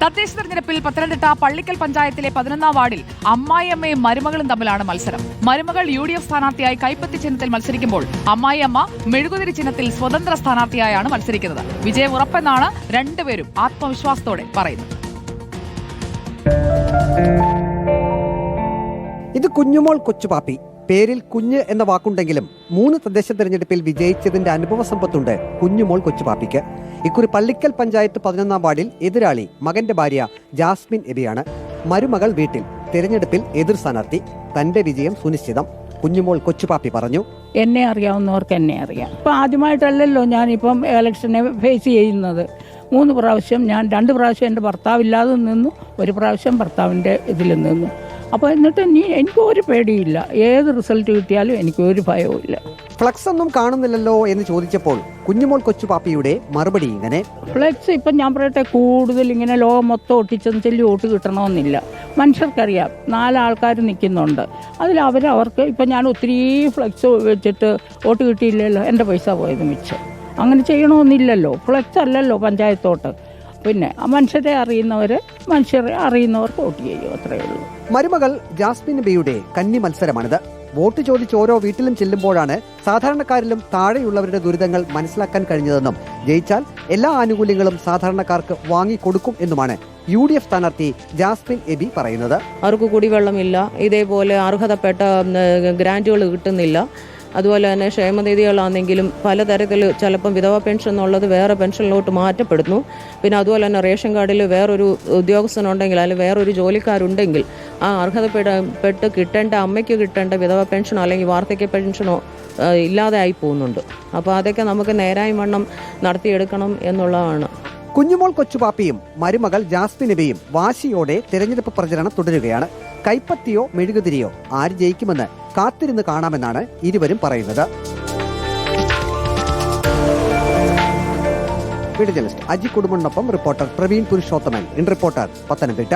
തദ്ദേശ തെരഞ്ഞെടുപ്പിൽ പത്തനംതിട്ട പള്ളിക്കൽ പഞ്ചായത്തിലെ 11ാം വാർഡിൽ അമ്മായിയമ്മയും മരുമകളും തമ്മിലാണ് മത്സരം. മരുമകൾ UDF സ്ഥാനാർത്ഥിയായി കൈപ്പത്തി ചിഹ്നത്തിൽ മത്സരിക്കുമ്പോൾ അമ്മായിയമ്മ മെഴുകുതിരി ചിഹ്നത്തിൽ സ്വതന്ത്ര സ്ഥാനാർത്ഥിയായാണ് മത്സരിക്കുന്നത്. വിജയം ഉറപ്പെന്നാണ് രണ്ടുപേരും ആത്മവിശ്വാസത്തോടെ പറയുന്നത്. ഇത് കുഞ്ഞുമോൾ കൊച്ചുപാപ്പി. പേരിൽ കുഞ്ഞ് എന്ന വാക്കുണ്ടെങ്കിലും 3 തദ്ദേശ തെരഞ്ഞെടുപ്പിൽ വിജയിച്ചതിന്റെ അനുഭവ സമ്പത്തുണ്ട് കുഞ്ഞുമോൾ കൊച്ചുപാപ്പിക്ക്. ഇക്കുറി പള്ളിക്കൽ പഞ്ചായത്ത് 11ാം വാർഡിൽ എതിരാളി മകന്റെ ഭാര്യ ജാസ്മിൻ എബിയാണ്. മരുമകൾ വീട്ടിൽ, തെരഞ്ഞെടുപ്പിൽ എതിർ സ്ഥാനാർത്ഥി. തന്റെ വിജയം സുനിശ്ചിതം. കുഞ്ഞുമോൾ കൊച്ചുപാപ്പി പറഞ്ഞു. എന്നെ അറിയാവുന്നവർക്ക് എന്നെ അറിയാം. ഇപ്പം ആദ്യമായിട്ടല്ലല്ലോ ഞാനിപ്പം ഇലക്ഷനെ ഫേസ് ചെയ്യുന്നത്. 3 പ്രാവശ്യം ഞാൻ 2 പ്രാവശ്യം എൻ്റെ ഭർത്താവില്ലാതെ നിന്നു, 1 പ്രാവശ്യം ഭർത്താവിൻ്റെ ഇതിൽ നിന്നു. അപ്പോൾ എന്നിട്ട് എനിക്കൊരു പേടിയില്ല. ഏത് റിസൾട്ട് കിട്ടിയാലും എനിക്കൊരു ഭയവും ഇല്ല. ഫ്ലക്സ് ഒന്നും കാണുന്നില്ലല്ലോ എന്ന് ചോദിച്ചപ്പോൾ കുഞ്ഞുമോൾ കൊച്ചുപാപ്പിയുടെ മറുപടി ഇങ്ങനെ. ഫ്ലെക്സ് ഇപ്പം ഞാൻ പറയട്ടെ, കൂടുതൽ ഇങ്ങനെ ലോകം മൊത്തം ഒട്ടിച്ചെന്ന് ചൊല്ലി വോട്ട് കിട്ടണമെന്നില്ല. മനുഷ്യർക്കറിയാം 4 ആൾക്കാർ നിൽക്കുന്നുണ്ട്. അതിൽ അവർക്ക് ഇപ്പം ഞാൻ ഒത്തിരി ഫ്ലെക്സ് വെച്ചിട്ട് വോട്ട് കിട്ടിയില്ലല്ലോ, എൻ്റെ പൈസ പോയത് മിച്ചം. അങ്ങനെ ചെയ്യണമെന്നില്ലല്ലോ. ഫ്ലെക്സ് അല്ലല്ലോ പഞ്ചായത്തോട്ട്. പിന്നെ മനുഷ്യരെ അറിയുന്നവർക്ക് വോട്ട് ചെയ്യും, അത്രയേ ഉള്ളൂ. മരുമകൾ ജാസ്മിൻ ബിയുടെ കന്നി മത്സരമാണിത്. വോട്ട് ചോദിച്ച് ഓരോ വീട്ടിലും ചെല്ലുമ്പോഴാണ് സാധാരണക്കാരിലും താഴെയുള്ളവരുടെ ദുരിതങ്ങൾ മനസ്സിലാക്കാൻ കഴിഞ്ഞതെന്നും ജയിച്ചാൽ എല്ലാ ആനുകൂല്യങ്ങളും സാധാരണക്കാർക്ക് വാങ്ങിക്കൊടുക്കും എന്നുമാണ് UDF സ്ഥാനാർത്ഥി ജാസ്മിൻ എബി പറയുന്നത്. അവർക്ക് കുടിവെള്ളമില്ല, ഇതേപോലെ അർഹതപ്പെട്ട ഗ്രാന്റുകൾ കിട്ടുന്നില്ല. അതുപോലെ തന്നെ ക്ഷേമനിധികളാണെങ്കിലും പലതരത്തിൽ ചിലപ്പം വിധവ പെൻഷൻ എന്നുള്ളത് വേറെ പെൻഷനിലോട്ട് മാറ്റപ്പെടുന്നു. പിന്നെ അതുപോലെ തന്നെ റേഷൻ കാർഡിൽ വേറൊരു ഉദ്യോഗസ്ഥനുണ്ടെങ്കിൽ അല്ലെങ്കിൽ വേറൊരു ജോലിക്കാരുണ്ടെങ്കിൽ ആ അർഹതപ്പെട്ട് കിട്ടേണ്ട അമ്മയ്ക്ക് കിട്ടേണ്ട വിധവ പെൻഷനോ അല്ലെങ്കിൽ വാർദ്ധക്യ പെൻഷനോ ഇല്ലാതെ ആയി പോകുന്നുണ്ട്. അപ്പോൾ അതൊക്കെ നമുക്ക് നേരായ വണ്ണം നടത്തിയെടുക്കണം എന്നുള്ളതാണ്. കുഞ്ഞുമോൾ കൊച്ചുപാപ്പിയും മരുമകൾ ജാസ്മിൻ എബിയും വാശിയോടെ തെരഞ്ഞെടുപ്പ് പ്രചരണം തുടരുകയാണ്. കൈപ്പത്തിയോ മെഴുകുതിരിയോ ആര് ജയിക്കുമെന്ന് കാത്തിരുന്ന് കാണാമെന്നാണ് ഇരുവരും പറയുന്നത്. വീഡിയോ ജേർണലിസ്റ്റ് അജി കുടുംബനൊപ്പം reporter Praveen Purushothaman. In reporter, Pathanamthitta.